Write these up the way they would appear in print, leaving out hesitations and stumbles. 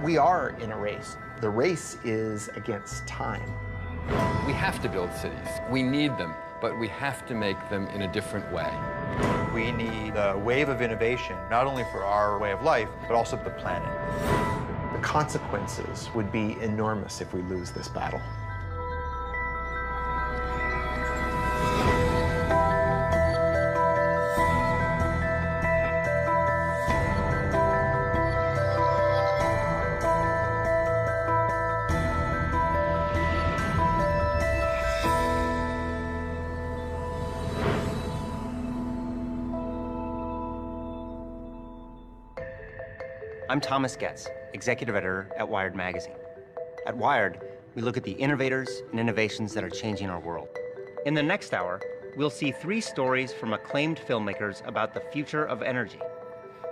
We are in a race. The race is against time. We have to build cities. We need them, but we have to make them in a different way. We need a wave of innovation, not only for our way of life, but also for the planet. The consequences would be enormous if we lose this battle. I'm Thomas Getz, executive editor at Wired magazine. At Wired, we look at the innovators and innovations that are changing our world. In the next hour, we'll see 3 stories from acclaimed filmmakers about the future of energy.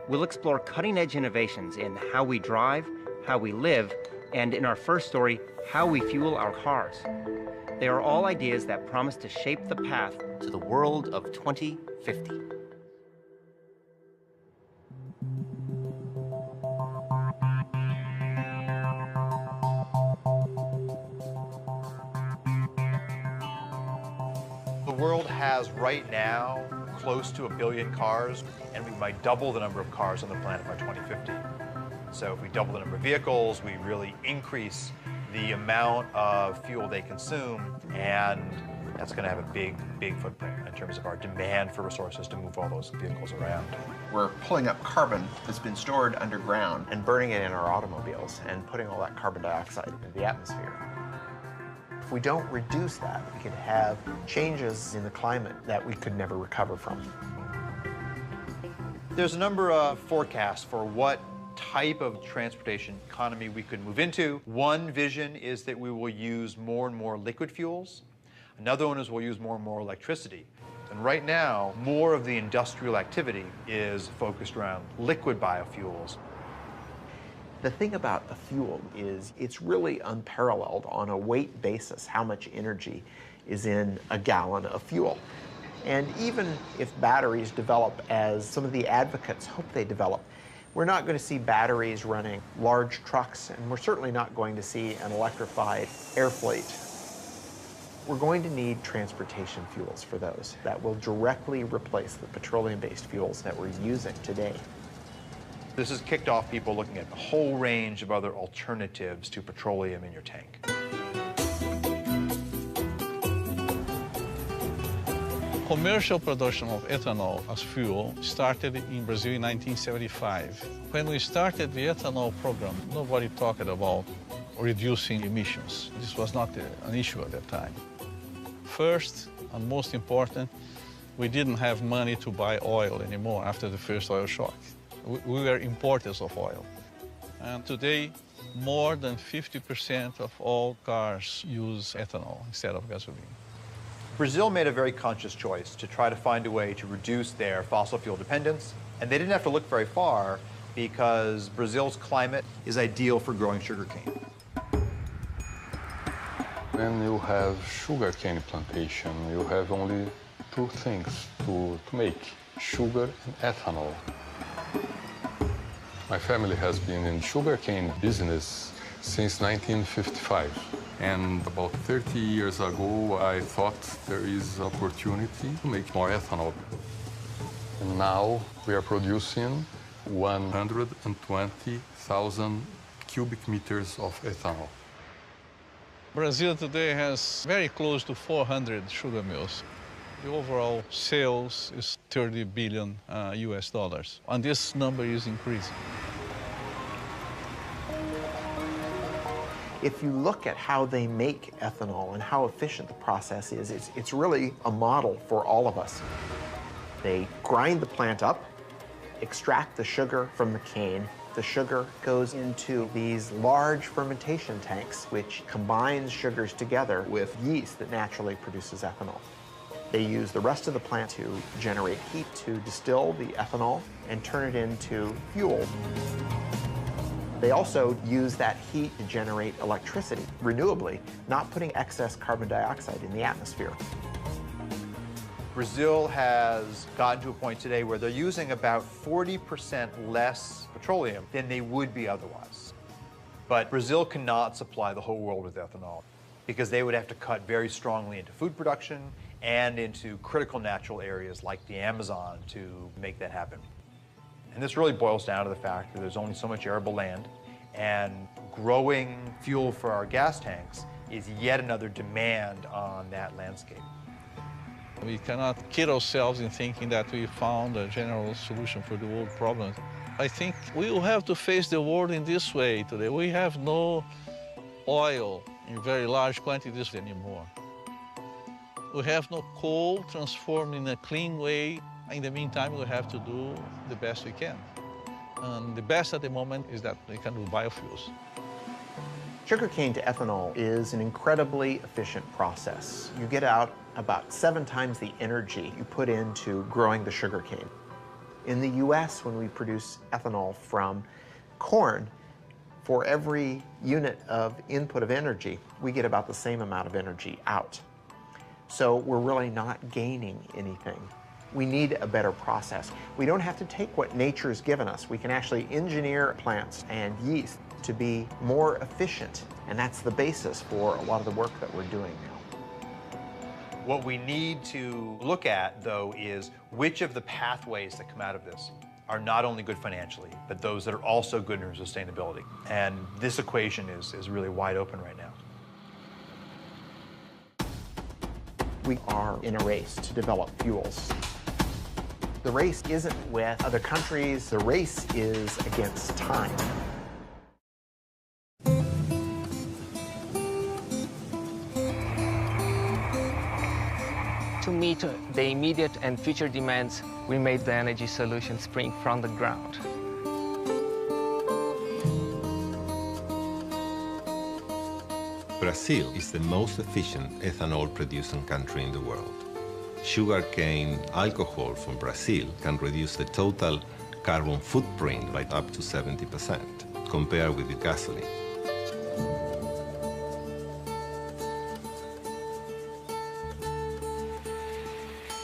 We'll explore cutting-edge innovations in how we drive, how we live, and in our first story, how we fuel our cars. They are all ideas that promise to shape the path to the world of 2050. The world has right now close to 1 billion cars, and we might double the number of cars on the planet by 2050. So if we double the number of vehicles, we really increase the amount of fuel they consume, and that's going to have a big, big footprint in terms of our demand for resources to move all those vehicles around. We're pulling up carbon that's been stored underground and burning it in our automobiles and putting all that carbon dioxide into the atmosphere. If we don't reduce that, we could have changes in the climate that we could never recover from. There's a number of forecasts for what type of transportation economy we could move into. One vision is that we will use more and more liquid fuels. Another one is we'll use more and more electricity. And right now, more of the industrial activity is focused around liquid biofuels. The thing about a fuel is it's really unparalleled on a weight basis how much energy is in a gallon of fuel. And even if batteries develop as some of the advocates hope they develop, we're not going to see batteries running large trucks, and we're certainly not going to see an electrified air fleet. We're going to need transportation fuels for those that will directly replace the petroleum-based fuels that we're using today. This has kicked off people looking at a whole range of other alternatives to petroleum in your tank. Commercial production of ethanol as fuel started in Brazil in 1975. When we started the ethanol program, nobody talked about reducing emissions. This was not an issue at that time. First, and most important, we didn't have money to buy oil anymore after the first oil shock. We were importers of oil. And today, more than 50% of all cars use ethanol instead of gasoline. Brazil made a very conscious choice to try to find a way to reduce their fossil fuel dependence. And they didn't have to look very far because Brazil's climate is ideal for growing sugarcane. When you have sugarcane plantation, you have only 2 things to make, sugar and ethanol. My family has been in sugarcane business since 1955. And about 30 years ago, I thought there is opportunity to make more ethanol. And now we are producing 120,000 cubic meters of ethanol. Brazil today has very close to 400 sugar mills. The overall sales is $30 billion US dollars, and this number is increasing. If you look at how they make ethanol and how efficient the process is, it's really a model for all of us. They grind the plant up, extract the sugar from the cane. The sugar goes into these large fermentation tanks, which combines sugars together with yeast that naturally produces ethanol. They use the rest of the plant to generate heat to distill the ethanol and turn it into fuel. They also use that heat to generate electricity renewably, not putting excess carbon dioxide in the atmosphere. Brazil has gotten to a point today where they're using about 40% less petroleum than they would be otherwise. But Brazil cannot supply the whole world with ethanol because they would have to cut very strongly into food production and into critical natural areas like the Amazon to make that happen. And this really boils down to the fact that there's only so much arable land, and growing fuel for our gas tanks is yet another demand on that landscape. We cannot kid ourselves in thinking that we found a general solution for the world problems. I think we will have to face the world in this way today. We have no oil in very large quantities anymore. We have no coal transformed in a clean way. In the meantime, we have to do the best we can. And the best at the moment is that we can do biofuels. Sugarcane to ethanol is an incredibly efficient process. You get out about 7 times the energy you put into growing the sugarcane. In the US, when we produce ethanol from corn, for every unit of input of energy, we get about the same amount of energy out. So we're really not gaining anything. We need a better process. We don't have to take what nature's given us. We can actually engineer plants and yeast to be more efficient, and that's the basis for a lot of the work that we're doing now. What we need to look at, though, is which of the pathways that come out of this are not only good financially, but those that are also good in sustainability. And this equation is really wide open right now. We are in a race to develop fuels. The race isn't with other countries, the race is against time. To meet the immediate and future demands, we made the energy solution spring from the ground. Brazil is the most efficient ethanol-producing country in the world. Sugarcane alcohol from Brazil can reduce the total carbon footprint by up to 70% compared with the gasoline.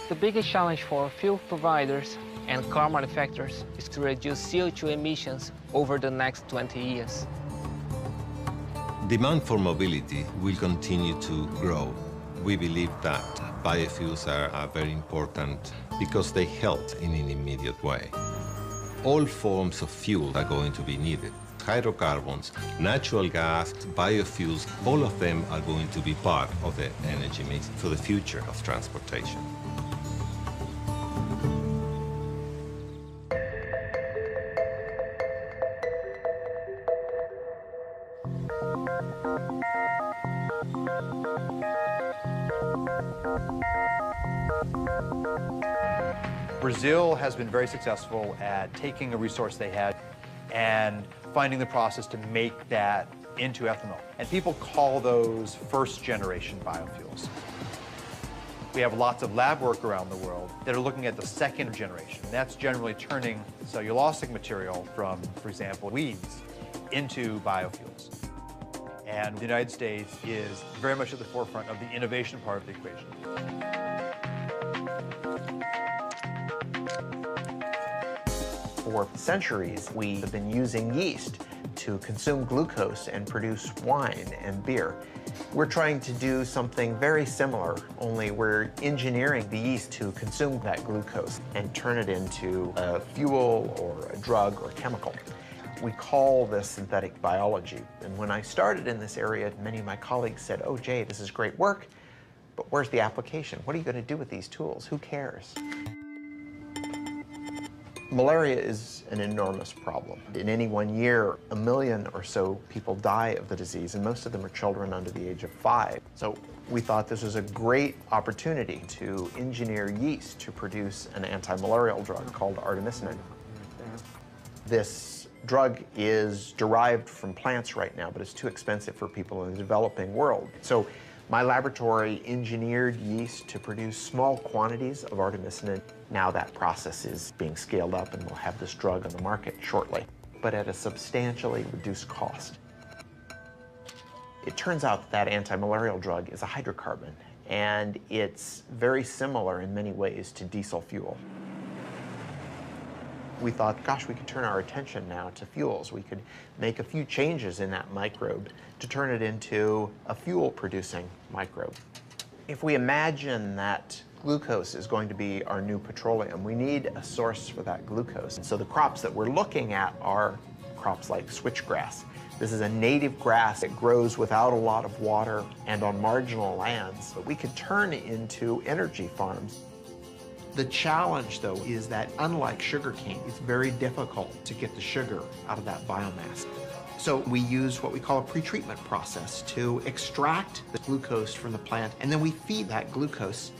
The biggest challenge for fuel providers and car manufacturers is to reduce CO2 emissions over the next 20 years. Demand for mobility will continue to grow. We believe that biofuels are very important because they help in an immediate way. All forms of fuel are going to be needed. Hydrocarbons, natural gas, biofuels, all of them are going to be part of the energy mix for the future of transportation. Brazil has been very successful at taking a resource they had and finding the process to make that into ethanol. And people call those first-generation biofuels. We have lots of lab work around the world that are looking at the second generation. That's generally turning cellulosic material from, for example, weeds into biofuels. And the United States is very much at the forefront of the innovation part of the equation. For centuries, we have been using yeast to consume glucose and produce wine and beer. We're trying to do something very similar, only we're engineering the yeast to consume that glucose and turn it into a fuel or a drug or a chemical. We call this synthetic biology. And when I started in this area, many of my colleagues said, "Oh, Jay, this is great work, but where's the application? What are you going to do with these tools? Who cares?" Malaria is an enormous problem. In any one year, 1 million or so people die of the disease, and most of them are children under the age of 5. So we thought this was a great opportunity to engineer yeast to produce an anti-malarial drug called artemisinin. This drug is derived from plants right now, but it's too expensive for people in the developing world. So my laboratory engineered yeast to produce small quantities of artemisinin. Now that process is being scaled up and we'll have this drug on the market shortly, but at a substantially reduced cost. It turns out that anti-malarial drug is a hydrocarbon, and it's very similar in many ways to diesel fuel. We thought, gosh, we could turn our attention now to fuels. We could make a few changes in that microbe to turn it into a fuel-producing microbe. If we imagine that glucose is going to be our new petroleum, we need a source for that glucose. And so the crops that we're looking at are crops like switchgrass. This is a native grass. It grows without a lot of water and on marginal lands, but we could turn into energy farms. The challenge, though, is that unlike sugarcane, it's very difficult to get the sugar out of that biomass. So we use what we call a pretreatment process to extract the glucose from the plant, and then we feed that glucose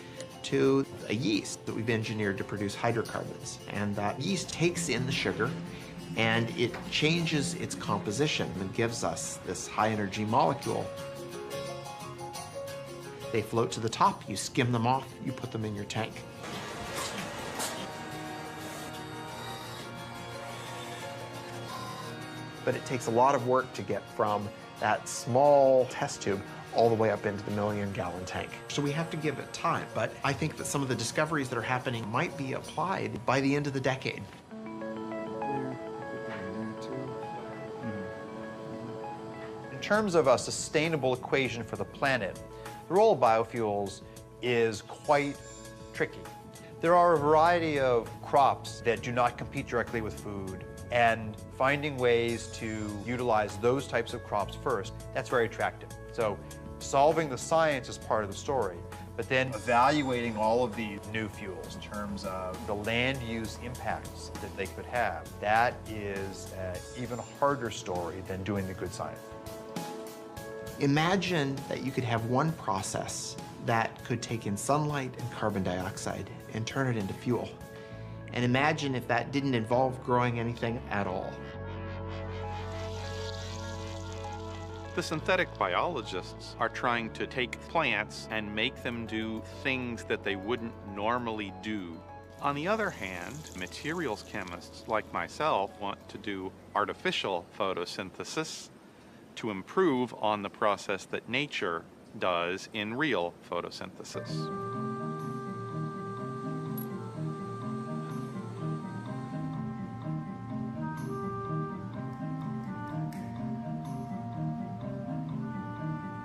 to a yeast that we've engineered to produce hydrocarbons. And that yeast takes in the sugar, and it changes its composition and gives us this high-energy molecule. They float to the top, you skim them off, you put them in your tank. But it takes a lot of work to get from that small test tube all the way up into the million-gallon tank. So we have to give it time, but I think that some of the discoveries that are happening might be applied by the end of the decade. In terms of a sustainable equation for the planet, the role of biofuels is quite tricky. There are a variety of crops that do not compete directly with food, and finding ways to utilize those types of crops first, that's very attractive. So solving the science is part of the story, but then evaluating all of these new fuels in terms of the land use impacts that they could have, that is an even harder story than doing the good science. Imagine that you could have one process that could take in sunlight and carbon dioxide and turn it into fuel. And imagine if that didn't involve growing anything at all. The synthetic biologists are trying to take plants and make them do things that they wouldn't normally do. On the other hand, materials chemists like myself want to do artificial photosynthesis to improve on the process that nature does in real photosynthesis.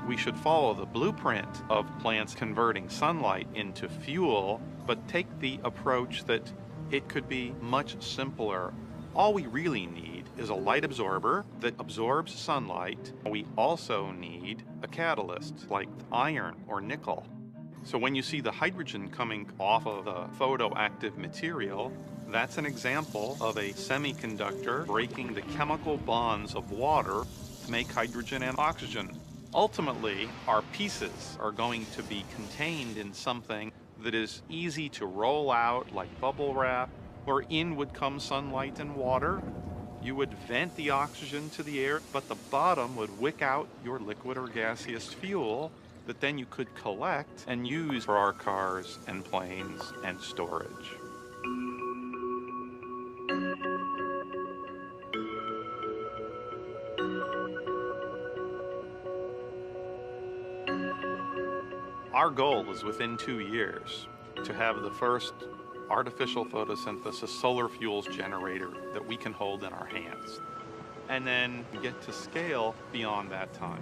We should follow the blueprint of plants converting sunlight into fuel, but take the approach that it could be much simpler. All we really need is a light absorber that absorbs sunlight. We also need a catalyst like iron or nickel. So when you see the hydrogen coming off of the photoactive material, that's an example of a semiconductor breaking the chemical bonds of water to make hydrogen and oxygen. Ultimately, our pieces are going to be contained in something that is easy to roll out like bubble wrap, where in would come sunlight and water. You would vent the oxygen to the air, but the bottom would wick out your liquid or gaseous fuel that then you could collect and use for our cars and planes and storage. Our goal is within 2 years to have the first artificial photosynthesis solar fuels generator that we can hold in our hands, and then get to scale beyond that time.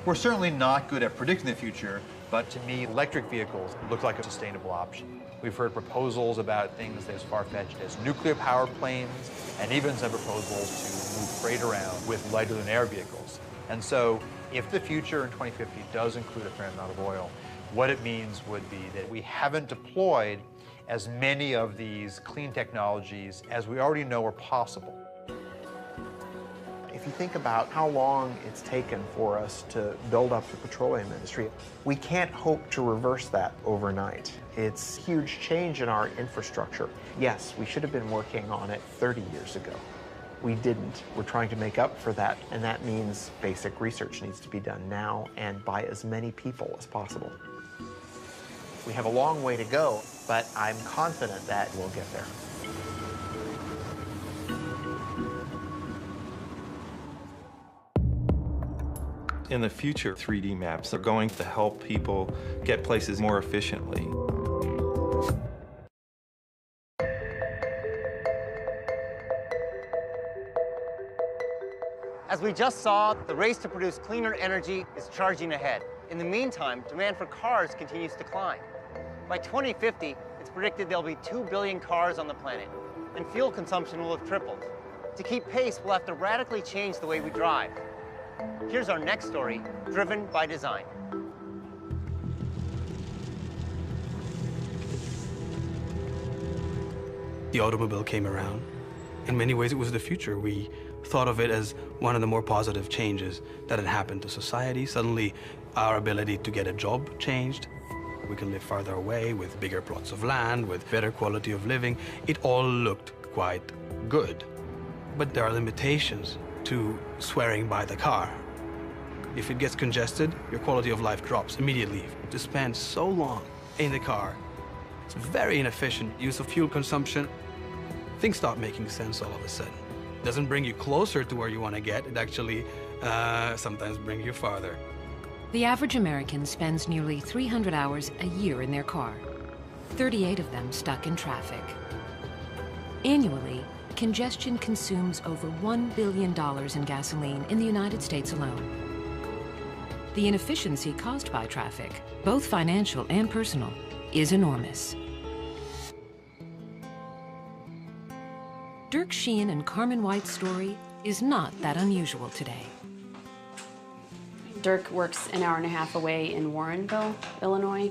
We're certainly not good at predicting the future, but to me, electric vehicles look like a sustainable option. We've heard proposals about things as far-fetched as nuclear-powered planes, and even some proposals to move freight around with lighter-than-air vehicles. And so, if the future in 2050 does include a fair amount of oil, what it means would be that we haven't deployed as many of these clean technologies as we already know are possible. If you think about how long it's taken for us to build up the petroleum industry, we can't hope to reverse that overnight. It's a huge change in our infrastructure. Yes, we should have been working on it 30 years ago. We didn't. We're trying to make up for that, and that means basic research needs to be done now and by as many people as possible. We have a long way to go, but I'm confident that we'll get there. In the future, 3D maps are going to help people get places more efficiently. As we just saw, the race to produce cleaner energy is charging ahead. In the meantime, demand for cars continues to climb. By 2050, it's predicted there'll be 2 billion cars on the planet, and fuel consumption will have tripled. To keep pace, we'll have to radically change the way we drive. Here's our next story, Driven by Design. The automobile came around. In many ways, it was the future. We thought of it as one of the more positive changes that had happened to society. Suddenly, our ability to get a job changed. We can live farther away with bigger plots of land, with better quality of living. It all looked quite good. But there are limitations to swearing by the car. If it gets congested, your quality of life drops immediately. To spend so long in the car, it's very inefficient use of fuel consumption. Things start making sense all of a sudden. It doesn't bring you closer to where you want to get. It actually sometimes brings you farther. The average American spends nearly 300 hours a year in their car, 38 of them stuck in traffic. Annually, congestion consumes over $1 billion in gasoline in the United States alone. The inefficiency caused by traffic, both financial and personal, is enormous. Dirk Sheehan and Carmen White's story is not that unusual today. Dirk works an hour and a half away in Warrenville, Illinois.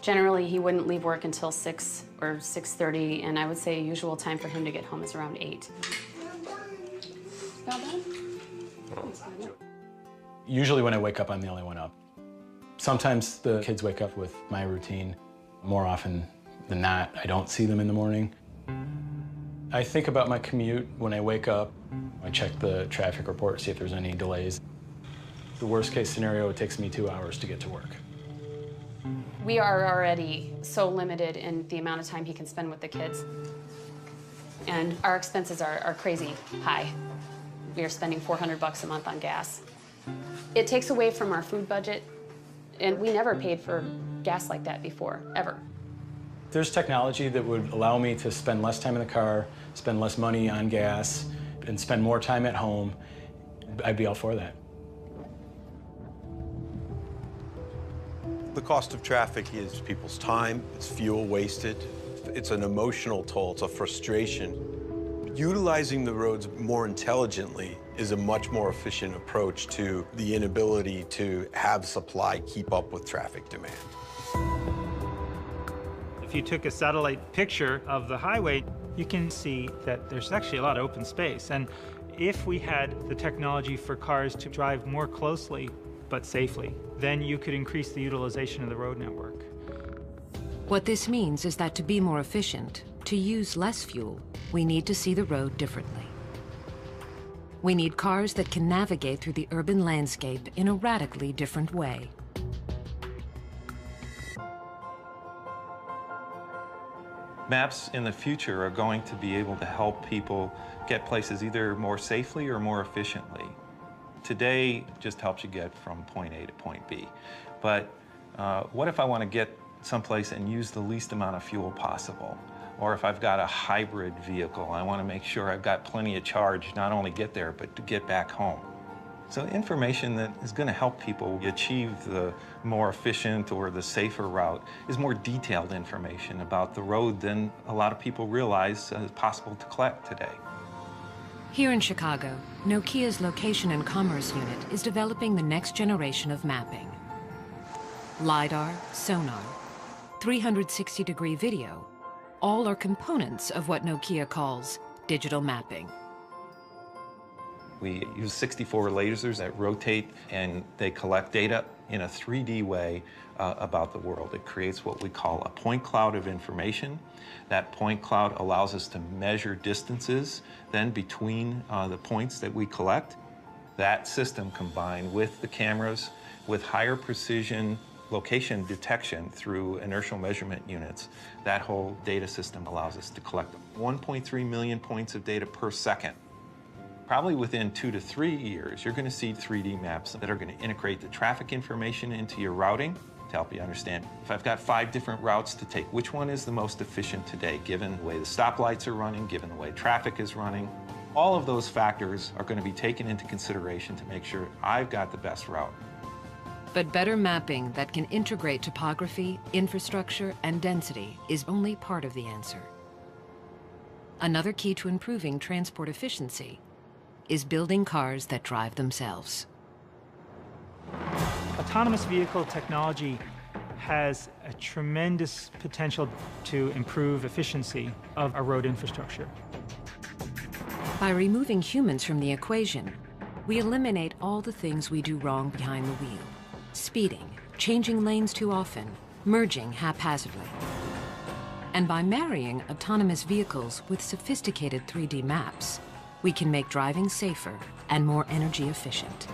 Generally, he wouldn't leave work until 6 or 6:30, and I would say a usual time for him to get home is around 8. Not bad? Usually when I wake up, I'm the only one up. Sometimes the kids wake up with my routine. More often than not, I don't see them in the morning. I think about my commute when I wake up. I check the traffic report, see if there's any delays. The worst case scenario, it takes me 2 hours to get to work. We are already so limited in the amount of time he can spend with the kids. And our expenses are crazy high. We are spending $400 a month on gas. It takes away from our food budget, and we never paid for gas like that before, ever. There's technology that would allow me to spend less time in the car, spend less money on gas, and spend more time at home. I'd be all for that. The cost of traffic is people's time, it's fuel wasted, it's an emotional toll, it's a frustration. Utilizing the roads more intelligently is a much more efficient approach to the inability to have supply keep up with traffic demand. If you took a satellite picture of the highway, you can see that there's actually a lot of open space. And if we had the technology for cars to drive more closely but safely, then you could increase the utilization of the road network. What this means is that to be more efficient, to use less fuel, we need to see the road differently. We need cars that can navigate through the urban landscape in a radically different way. Maps in the future are going to be able to help people get places either more safely or more efficiently. Today just helps you get from point A to point B. But what if I want to get someplace and use the least amount of fuel possible? Or if I've got a hybrid vehicle, I want to make sure I've got plenty of charge, not only get there, but to get back home. So information that is going to help people achieve the more efficient or the safer route is more detailed information about the road than a lot of people realize is possible to collect today. Here in Chicago, Nokia's Location and Commerce Unit is developing the next generation of mapping. LiDAR, sonar, 360-degree video, all are components of what Nokia calls digital mapping. We use 64 lasers that rotate and they collect data in a 3D way about the world. It creates what we call a point cloud of information. That point cloud allows us to measure distances then between the points that we collect. That system combined with the cameras with higher precision location detection through inertial measurement units, that whole data system allows us to collect 1.3 million points of data per second. Probably within 2 to 3 years, you're going to see 3D maps that are going to integrate the traffic information into your routing to help you understand. If I've got 5 different routes to take, which one is the most efficient today, given the way the stoplights are running, given the way traffic is running? All of those factors are going to be taken into consideration to make sure I've got the best route. But better mapping that can integrate topography, infrastructure, and density is only part of the answer. Another key to improving transport efficiency is building cars that drive themselves. Autonomous vehicle technology has a tremendous potential to improve efficiency of our road infrastructure. By removing humans from the equation, we eliminate all the things we do wrong behind the wheel. Speeding, changing lanes too often, merging haphazardly. And by marrying autonomous vehicles with sophisticated 3D maps, we can make driving safer and more energy efficient.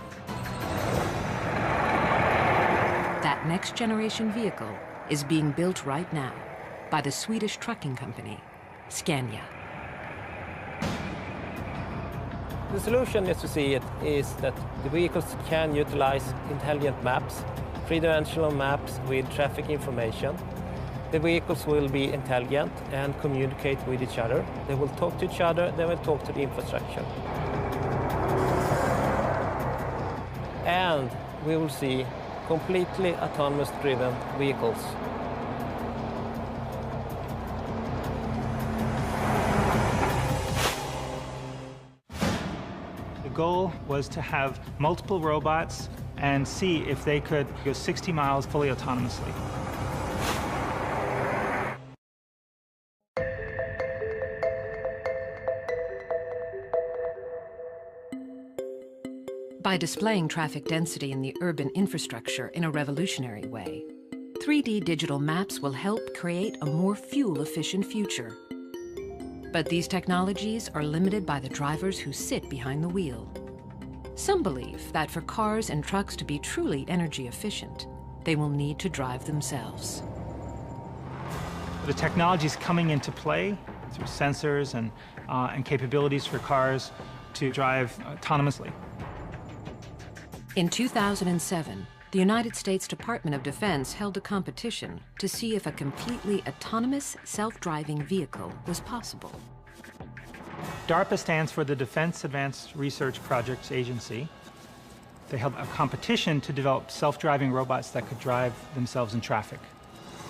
That next generation vehicle is being built right now by the Swedish trucking company, Scania. The solution, as you see it, is that the vehicles can utilize intelligent maps, three-dimensional maps with traffic information. The vehicles will be intelligent and communicate with each other. They will talk to each other, they will talk to the infrastructure. And we will see completely autonomous driven vehicles. The goal was to have multiple robots and see if they could go 60 miles fully autonomously. By displaying traffic density in the urban infrastructure in a revolutionary way, 3D digital maps will help create a more fuel-efficient future. But these technologies are limited by the drivers who sit behind the wheel. Some believe that for cars and trucks to be truly energy efficient, they will need to drive themselves. The technology is coming into play through sensors and capabilities for cars to drive autonomously. In 2007, the United States Department of Defense held a competition to see if a completely autonomous self-driving vehicle was possible. DARPA stands for the Defense Advanced Research Projects Agency. They held a competition to develop self-driving robots that could drive themselves in traffic.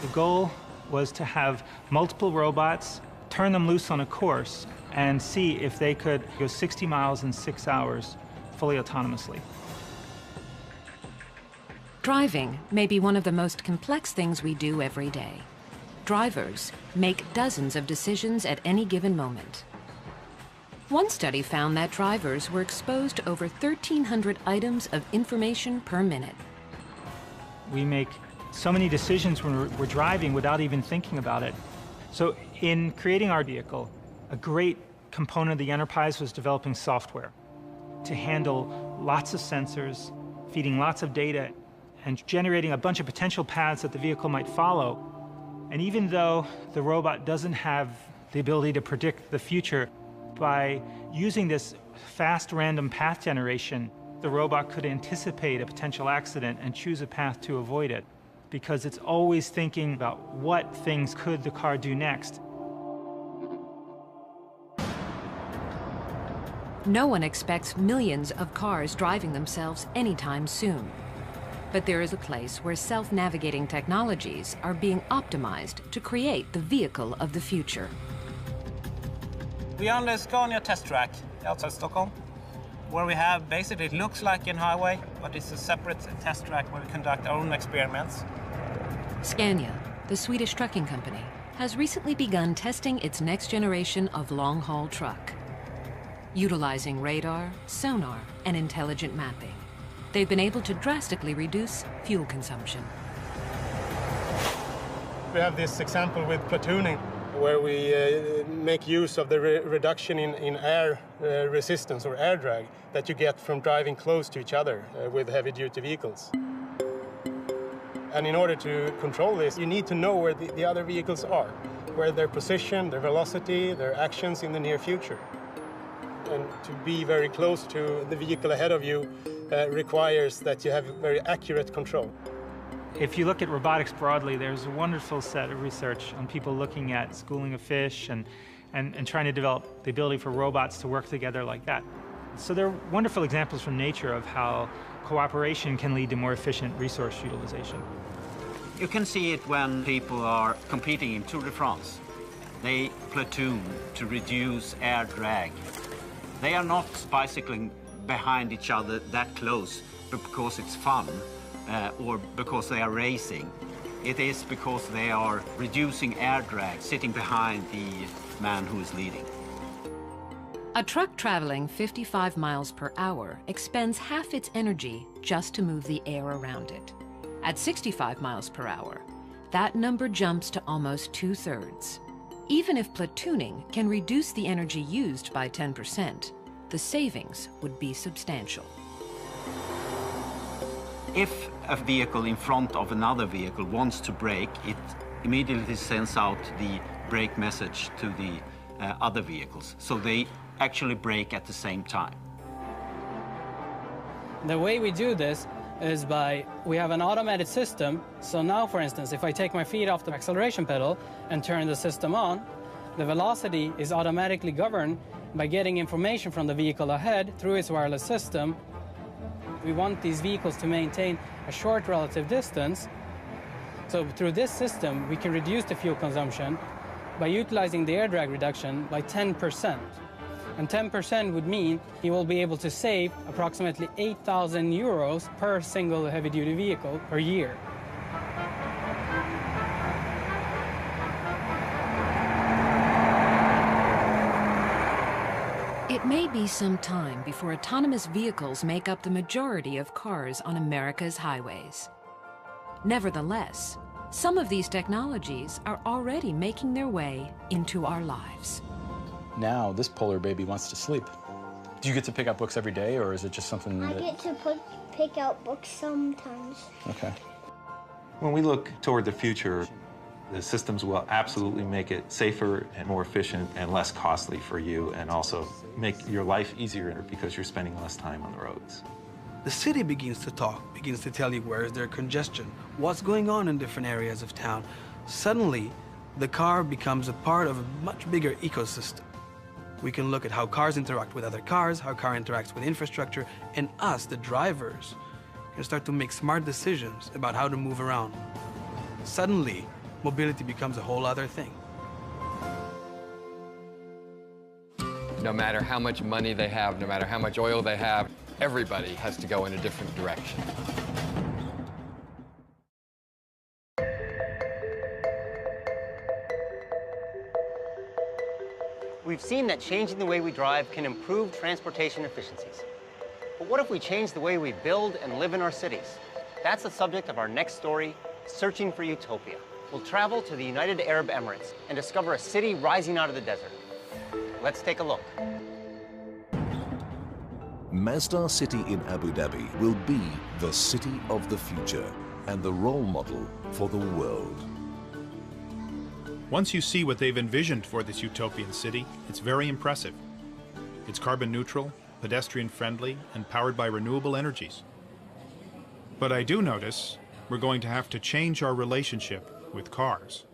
The goal was to have multiple robots, turn them loose on a course, and see if they could go 60 miles in 6 hours fully autonomously. Driving may be one of the most complex things we do every day. Drivers make dozens of decisions at any given moment. One study found that drivers were exposed to over 1,300 items of information per minute. We make so many decisions when we're driving without even thinking about it. So in creating our vehicle, a great component of the enterprise was developing software to handle lots of sensors, feeding lots of data, and generating a bunch of potential paths that the vehicle might follow. And even though the robot doesn't have the ability to predict the future, by using this fast random path generation, the robot could anticipate a potential accident and choose a path to avoid it, because it's always thinking about what things could the car do next. No one expects millions of cars driving themselves anytime soon. But there is a place where self-navigating technologies are being optimized to create the vehicle of the future. We are on the Scania test track outside Stockholm, where we have basically, it looks like a highway, but it's a separate test track where we conduct our own experiments. Scania, the Swedish trucking company, has recently begun testing its next generation of long-haul truck. Utilizing radar, sonar, and intelligent mapping, they've been able to drastically reduce fuel consumption. We have this example with platooning, where we make use of the reduction in air resistance or air drag that you get from driving close to each other with heavy-duty vehicles. And in order to control this, you need to know where the other vehicles are, where their position, their velocity, their actions in the near future. And to be very close to the vehicle ahead of you requires that you have very accurate control. If you look at robotics broadly, there's a wonderful set of research on people looking at schooling of fish and and trying to develop the ability for robots to work together like that. So they're wonderful examples from nature of how cooperation can lead to more efficient resource utilization. You can see it when people are competing in Tour de France. They platoon to reduce air drag. They are not bicycling behind each other that close because it's fun or because they are racing. It is because they are reducing air drag, sitting behind the man who is leading. A truck traveling 55 miles per hour expends half its energy just to move the air around it. At 65 miles per hour, that number jumps to almost 2/3. Even if platooning can reduce the energy used by 10%, the savings would be substantial. If a vehicle in front of another vehicle wants to brake, it immediately sends out the brake message to the other vehicles, so they actually brake at the same time. The way we do this is we have an automated system. So now, for instance, if I take my feet off the acceleration pedal and turn the system on, the velocity is automatically governed by getting information from the vehicle ahead through its wireless system. We want these vehicles to maintain a short relative distance. So through this system, we can reduce the fuel consumption by utilizing the air drag reduction by 10%. And 10% would mean you will be able to save approximately 8,000 euros per single heavy-duty vehicle per year. It may be some time before autonomous vehicles make up the majority of cars on America's highways. Nevertheless, some of these technologies are already making their way into our lives. Now, this polar baby wants to sleep. Do you get to pick up books every day, or is it just something that... I get to pick out books sometimes. Okay. When we look toward the future, the systems will absolutely make it safer and more efficient and less costly for you, and also make your life easier because you're spending less time on the roads. The city begins to talk, begins to tell you where is there congestion, what's going on in different areas of town. Suddenly, the car becomes a part of a much bigger ecosystem. We can look at how cars interact with other cars, how car interacts with infrastructure, and us, the drivers, can start to make smart decisions about how to move around. Suddenly, mobility becomes a whole other thing. No matter how much money they have, no matter how much oil they have, everybody has to go in a different direction. We've seen that changing the way we drive can improve transportation efficiencies. But what if we change the way we build and live in our cities? That's the subject of our next story, Searching for Utopia. We'll travel to the United Arab Emirates and discover a city rising out of the desert. Let's take a look. Masdar City in Abu Dhabi will be the city of the future and the role model for the world. Once you see what they've envisioned for this utopian city, it's very impressive. It's carbon neutral, pedestrian friendly, and powered by renewable energies. But I do notice we're going to have to change our relationship with cars.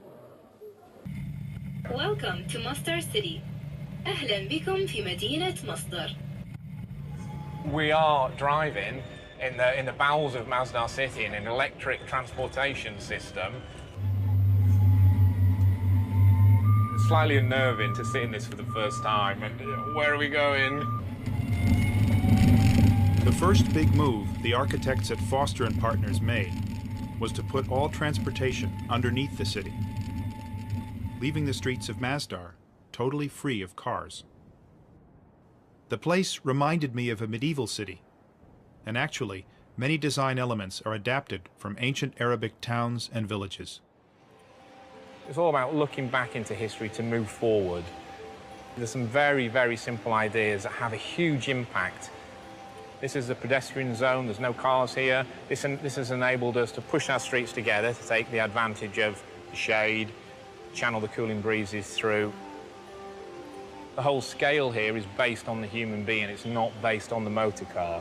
Welcome to Masdar City. أهلا بكم في مدينة مصدر. We are driving in the bowels of Masdar City in an electric transportation system. It's slightly unnerving to sit in this for the first time. And where are we going? The first big move the architects at Foster and Partners made was to put all transportation underneath the city, leaving the streets of Masdar totally free of cars. The place reminded me of a medieval city, and actually, many design elements are adapted from ancient Arabic towns and villages. It's all about looking back into history to move forward. There's some very, very simple ideas that have a huge impact. This is a pedestrian zone, there's no cars here. This has enabled us to push our streets together to take the advantage of the shade, channel the cooling breezes through. The whole scale here is based on the human being, it's not based on the motor car.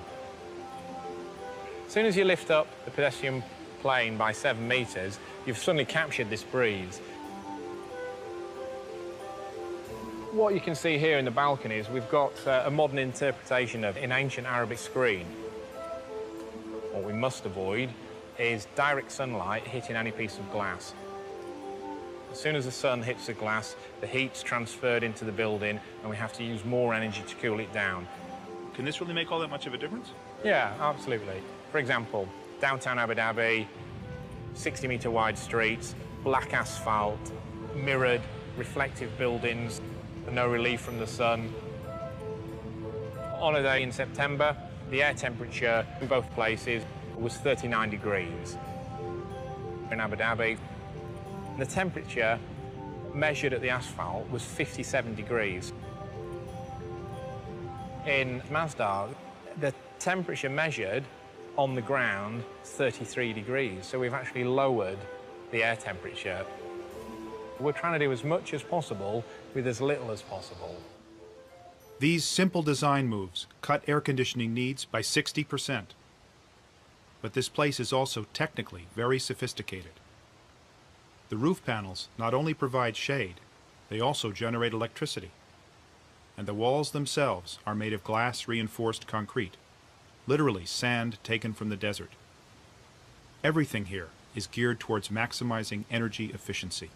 As soon as you lift up the pedestrian plane by 7 meters, you've suddenly captured this breeze. What you can see here in the balcony is we've got a modern interpretation of an ancient Arabic screen. What we must avoid is direct sunlight hitting any piece of glass. As soon as the sun hits the glass, the heat's transferred into the building and we have to use more energy to cool it down. Can this really make all that much of a difference? Yeah, absolutely. For example, downtown Abu Dhabi, 60-metre wide streets, black asphalt, mirrored, reflective buildings, no relief from the sun. On a day in September, the air temperature in both places was 39 degrees. In Abu Dhabi, the temperature measured at the asphalt was 57 degrees. In Masdar, the temperature measured on the ground is 33 degrees, so we've actually lowered the air temperature. We're trying to do as much as possible with as little as possible. These simple design moves cut air conditioning needs by 60%. But this place is also technically very sophisticated. The roof panels not only provide shade, they also generate electricity. And the walls themselves are made of glass-reinforced concrete, literally sand taken from the desert. Everything here is geared towards maximizing energy efficiency.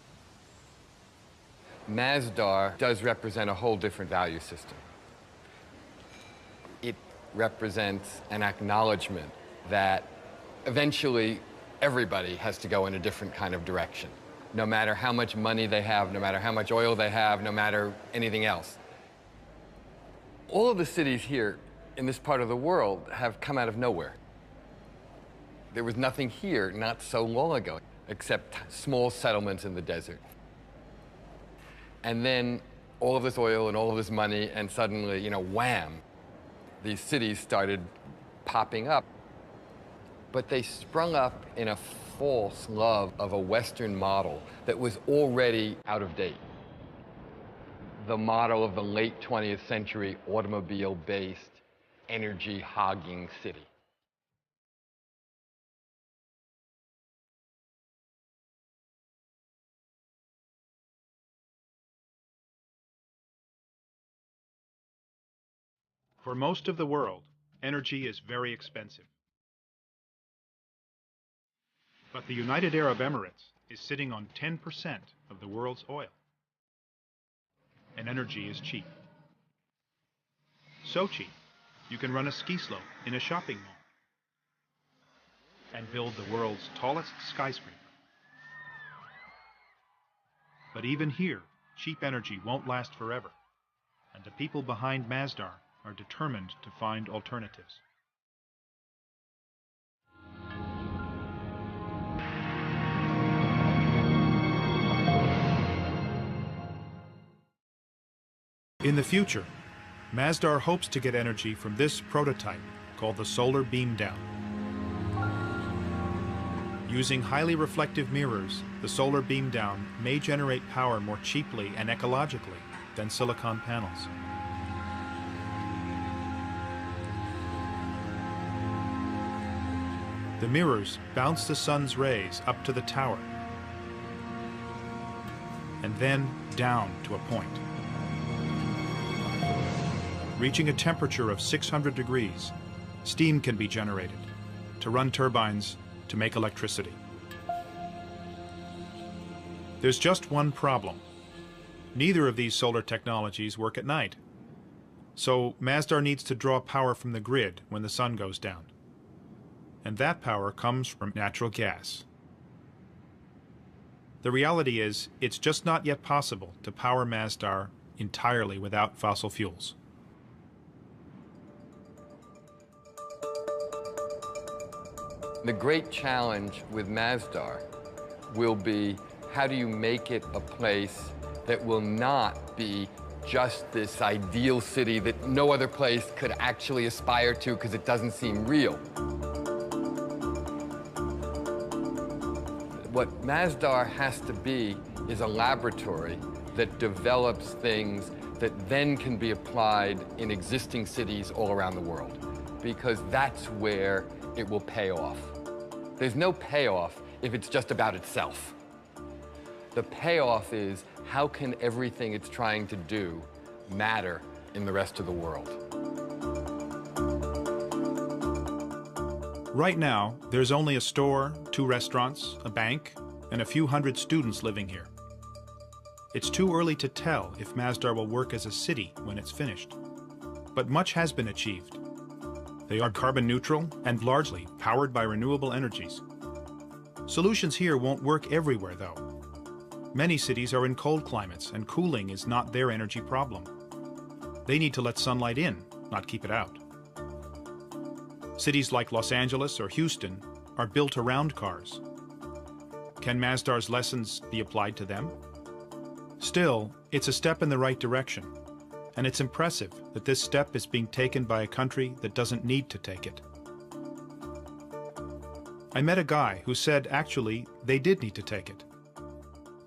Masdar does represent a whole different value system. It represents an acknowledgement that eventually everybody has to go in a different kind of direction, no matter how much money they have, no matter how much oil they have, no matter anything else. All of the cities here in this part of the world have come out of nowhere. There was nothing here not so long ago, except small settlements in the desert. And then all of this oil and all of this money, and suddenly, you know, wham, these cities started popping up. But they sprung up in a false love of a Western model that was already out of date. The model of the late 20th century automobile-based, energy-hogging city. For most of the world, energy is very expensive. But the United Arab Emirates is sitting on 10% of the world's oil. And energy is cheap. So cheap, you can run a ski slope in a shopping mall and build the world's tallest skyscraper. But even here, cheap energy won't last forever, and the people behind Masdar are determined to find alternatives. In the future, Masdar hopes to get energy from this prototype called the Solar Beam Down. Using highly reflective mirrors, the Solar Beam Down may generate power more cheaply and ecologically than silicon panels. The mirrors bounce the sun's rays up to the tower and then down to a point. Reaching a temperature of 600 degrees, steam can be generated to run turbines to make electricity. There's just one problem. Neither of these solar technologies work at night. So Masdar needs to draw power from the grid when the sun goes down. And that power comes from natural gas. The reality is, it's just not yet possible to power Masdar entirely without fossil fuels. The great challenge with Masdar will be, how do you make it a place that will not be just this ideal city that no other place could actually aspire to because it doesn't seem real? What Masdar has to be is a laboratory that develops things that then can be applied in existing cities all around the world, because that's where it will pay off. There's no payoff if it's just about itself. The payoff is, how can everything it's trying to do matter in the rest of the world. Right now, there's only a store, 2 restaurants, a bank, and a few hundred students living here. It's too early to tell if Masdar will work as a city when it's finished. But much has been achieved. They are carbon neutral and largely powered by renewable energies. Solutions here won't work everywhere, though. Many cities are in cold climates, and cooling is not their energy problem. They need to let sunlight in, not keep it out. Cities like Los Angeles or Houston are built around cars. Can Masdar's lessons be applied to them? Still, it's a step in the right direction, and it's impressive that this step is being taken by a country that doesn't need to take it. I met a guy who said actually they did need to take it.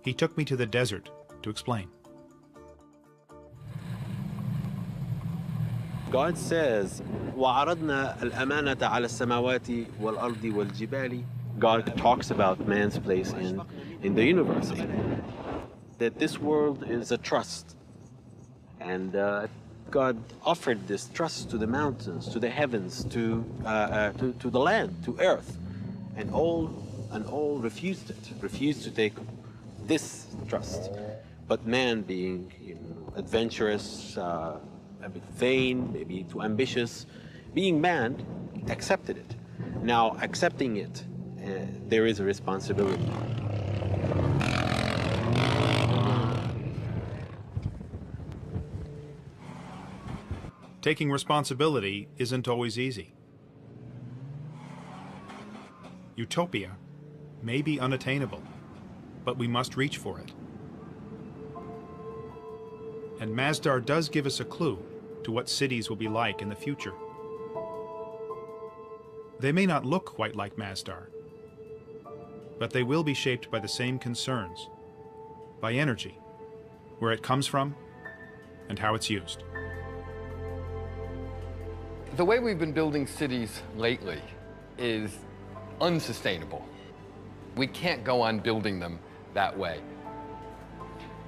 He took me to the desert to explain. God says, وَعَرَضْنَا الْأَمَانَةَ عَلَى السَّمَاوَاتِ وَالْأَرْضِ وَالْجِبَالِ. God talks about man's place in the universe, that this world is a trust. And God offered this trust to the mountains, to the heavens, to the land, to earth. And all refused it, refused to take this trust. But man, being adventurous, a bit vain, maybe too ambitious, being man, accepted it. Now, accepting it, there is a responsibility. Taking responsibility isn't always easy. Utopia may be unattainable, but we must reach for it. And Masdar does give us a clue to what cities will be like in the future. They may not look quite like Masdar, but they will be shaped by the same concerns, by energy, where it comes from, and how it's used. The way we've been building cities lately is unsustainable. We can't go on building them that way.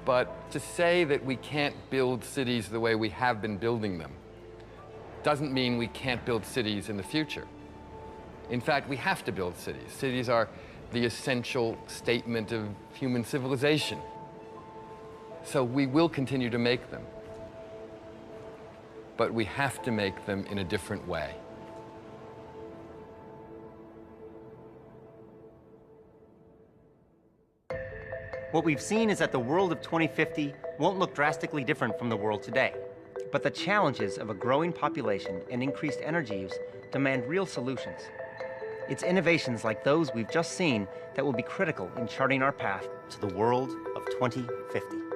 But to say that we can't build cities the way we have been building them doesn't mean we can't build cities in the future. In fact, we have to build cities. Cities are the essential statement of human civilization. So we will continue to make them. But we have to make them in a different way. What we've seen is that the world of 2050 won't look drastically different from the world today. But the challenges of a growing population and increased energy use demand real solutions. It's innovations like those we've just seen that will be critical in charting our path to the world of 2050.